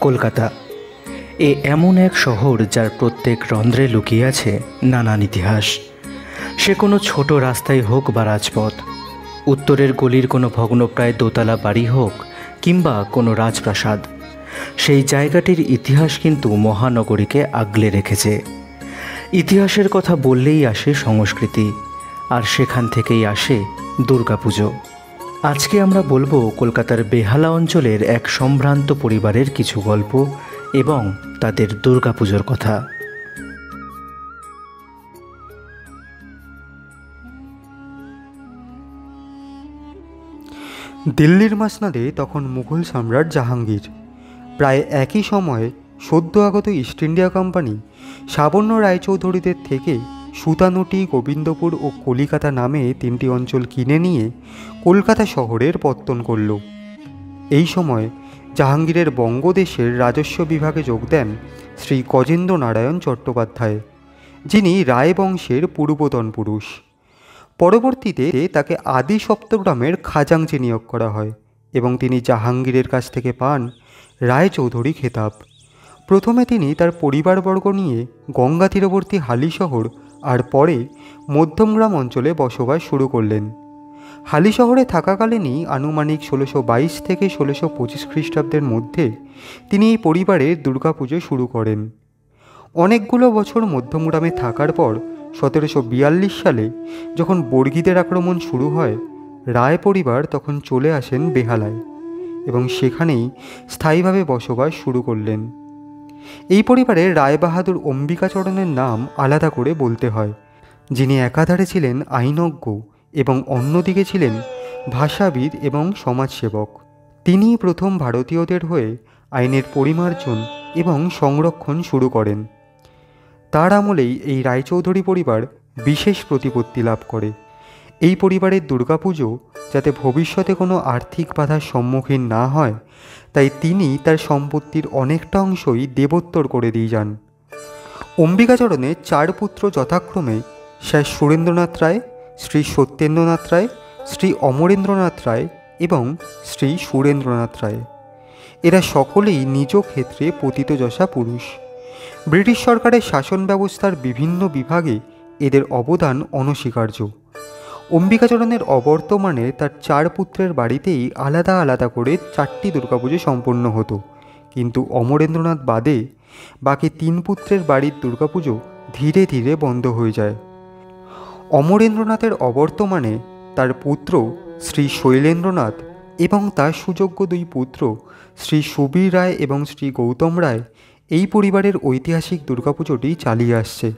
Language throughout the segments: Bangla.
কলকাতা এমন এক শহর যার প্রত্যেক রন্ধ্রে লুকিয়ে আছে নানান ইতিহাস। সে কোনো ছোট রাস্তায় হোক বা রাজপথ, উত্তরের গলির কোনো ভগ্নপ্রায় দোতলা বাড়ি হোক কিংবা কোনো রাজপ্রাসাদ, সেই জায়গাটির ইতিহাস কিন্তু মহানগরীকে আগলে রেখেছে। ইতিহাসের কথা বললেই আসে সংস্কৃতি, আর সেখান থেকেই আসে দুর্গাপুজো। আজকে আমরা বলবো কলকাতার বেহালা অঞ্চলের এক সম্ভ্রান্ত পরিবারের কিছু গল্প এবং তাদের দুর্গাপুজোর কথা। দিল্লির মাসনাদে তখন মুঘল সম্রাট জাহাঙ্গীর। প্রায় একই সময়ে সদ্য আগত ইস্ট ইন্ডিয়া কোম্পানি সাবর্ণ রায়চৌধুরীদের থেকে সুতানুটি, গোবিন্দপুর ও কলিকাতা নামে তিনটি অঞ্চল কিনে নিয়ে কলকাতা শহরের পত্তন করল। এই সময় জাহাঙ্গীরের বঙ্গদেশের রাজস্ব বিভাগে যোগ দেন শ্রী গজেন্দ্র নারায়ণ চট্টোপাধ্যায়, যিনি রায় বংশের পূর্বতন পুরুষ। পরবর্তীতে তাকে আদি সপ্তগ্রামের খাজাঞ্চি নিয়োগ করা হয় এবং তিনি জাহাঙ্গীরের কাছ থেকে পান রায়চৌধুরী খেতাব। প্রথমে তিনি তার পরিবারবর্গ নিয়ে গঙ্গা তীরবর্তী হালি শহর আর পরে মধ্যমগ্রাম অঞ্চলে বসবাস শুরু করলেন। হালি শহরে থাকাকালীনই আনুমানিক 1622 থেকে 1625 খ্রিস্টাব্দের মধ্যে তিনি এই পরিবারের দুর্গাপুজো শুরু করেন। অনেকগুলো বছর মধ্যমগ্রামে থাকার পর 1742 সালে যখন বর্গীদের আক্রমণ শুরু হয়, রায় পরিবার তখন চলে আসেন বেহালায় এবং সেখানেই স্থায়ীভাবে বসবাস শুরু করলেন। এই পরিবারের রায়বাহাদুর অম্বিকাচরণের নাম আলাদা করে বলতে হয়, যিনি একাধারে ছিলেন আইনজ্ঞ এবং অন্যদিকে ছিলেন ভাষাবিদ এবং সমাজসেবক। তিনি প্রথম ভারতীয়দের হয়ে আইনের পরিমার্জন এবং সংরক্ষণ শুরু করেন। তার আমলেই এই রায়চৌধুরী পরিবার বিশেষ প্রতিপত্তি লাভ করে। এই পরিবারের দুর্গাপুজো যাতে ভবিষ্যতে কোনো আর্থিক বাধার সম্মুখীন না হয়, তাই তিনি তার সম্পত্তির অনেকটা অংশই দেবোত্তর করে দিয়ে যান। অম্বিকাচরণের 4 পুত্র যথাক্রমে স্যার সুরেন্দ্রনাথ রায়, শ্রী সত্যেন্দ্রনাথ রায়, শ্রী অমরেন্দ্রনাথ রায় এবং শ্রী সুরেন্দ্রনাথ রায়। এরা সকলেই নিজ ক্ষেত্রে পতিতযশা পুরুষ। ব্রিটিশ সরকারের শাসন ব্যবস্থার বিভিন্ন বিভাগে এদের অবদান অনস্বীকার্য। অম্বিকাচরণের অবর্তমানে তার 4 পুত্রের বাড়িতেই আলাদা আলাদা করে 4টি দুর্গাপুজো সম্পন্ন হতো, কিন্তু অমরেন্দ্রনাথ বাদে বাকি 3 পুত্রের বাড়ির দুর্গাপুজো ধীরে ধীরে বন্ধ হয়ে যায়। অমরেন্দ্রনাথের অবর্তমানে তার পুত্র শ্রী শৈলেন্দ্রনাথ এবং তার সুযোগ্য 2 পুত্র শ্রী সুবীর রায় এবং শ্রী গৌতম রায় এই পরিবারের ঐতিহাসিক দুর্গাপুজোটি চালিয়ে আসছে।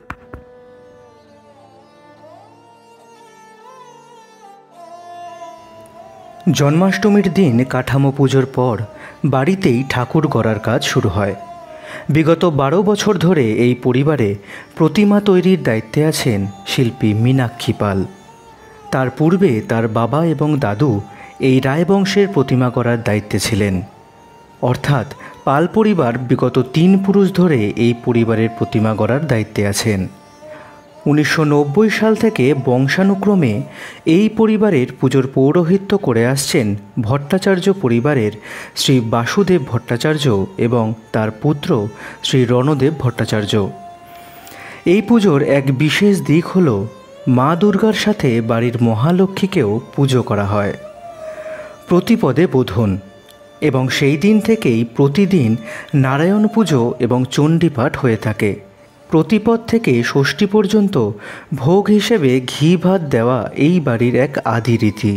জন্মাষ্টমীর দিন কাঠামো পুজোর পর বাড়িতেই ঠাকুর গড়ার কাজ শুরু হয়। বিগত 12 বছর ধরে এই পরিবারে প্রতিমা তৈরির দায়িত্বে আছেন শিল্পী মীনাক্ষী পাল। তার পূর্বে তার বাবা এবং দাদু এই রায়বংশের প্রতিমা গড়ার দায়িত্বে ছিলেন। অর্থাৎ পাল পরিবার বিগত 3 পুরুষ ধরে এই পরিবারের প্রতিমা গড়ার দায়িত্বে আছেন। 1990 সাল থেকে বংশানুক্রমে এই পরিবারের পুজোর পৌরোহিত্য করে আসছেন ভট্টাচার্য পরিবারের শ্রী বাসুদেব ভট্টাচার্য এবং তার পুত্র শ্রী রণদেব ভট্টাচার্য। এই পুজোর এক বিশেষ দিক হল মা দুর্গার সাথে বাড়ির মহালক্ষ্মীকেও পুজো করা হয়। প্রতিপদে বোধন এবং সেই দিন থেকেই প্রতিদিন নারায়ণ পুজো এবং চণ্ডীপাঠ হয়ে থাকে। প্রতিপদ থেকে ষষ্ঠী পর্যন্ত ভোগ হিসেবে ঘি ভাত দেওয়া এই বাড়ির এক আদি রীতি।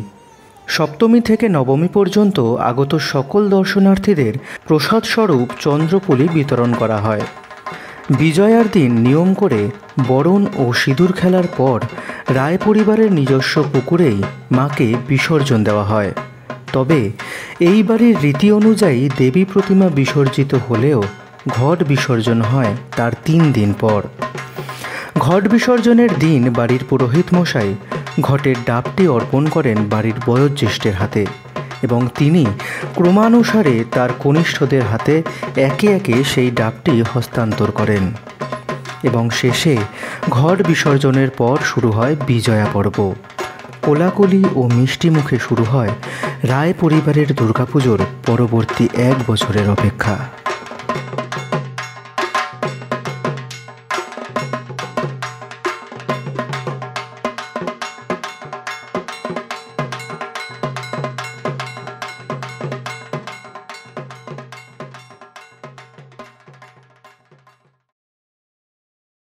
সপ্তমী থেকে নবমী পর্যন্ত আগত সকল দর্শনার্থীদের প্রসাদ স্বরূপ চন্দ্রপুলি বিতরণ করা হয়। বিজয়ার দিন নিয়ম করে বরণ ও সিঁদুর খেলার পর রায় পরিবারের নিজস্ব পুকুরেই মাকে বিসর্জন দেওয়া হয়। তবে এই বাড়ির রীতি অনুযায়ী দেবী প্রতিমা বিসর্জিত হলেও ঘট বিসর্জন হয় তার 3 দিন পর। ঘট বিসর্জনের দিন বাড়ির পুরোহিত মশাই ঘটের ডাবটি অর্পণ করেন বাড়ির বয়োজ্যেষ্ঠের হাতে এবং তিনি ক্রমানুসারে তার কনিষ্ঠদের হাতে একে একে সেই ডাবটি হস্তান্তর করেন এবং শেষে ঘট বিসর্জনের পর শুরু হয় বিজয়া পর্ব। কোলাকুলি ও মিষ্টি মুখে শুরু হয় রায় পরিবারের দুর্গাপুজোর পরবর্তী 1 বছরের অপেক্ষা।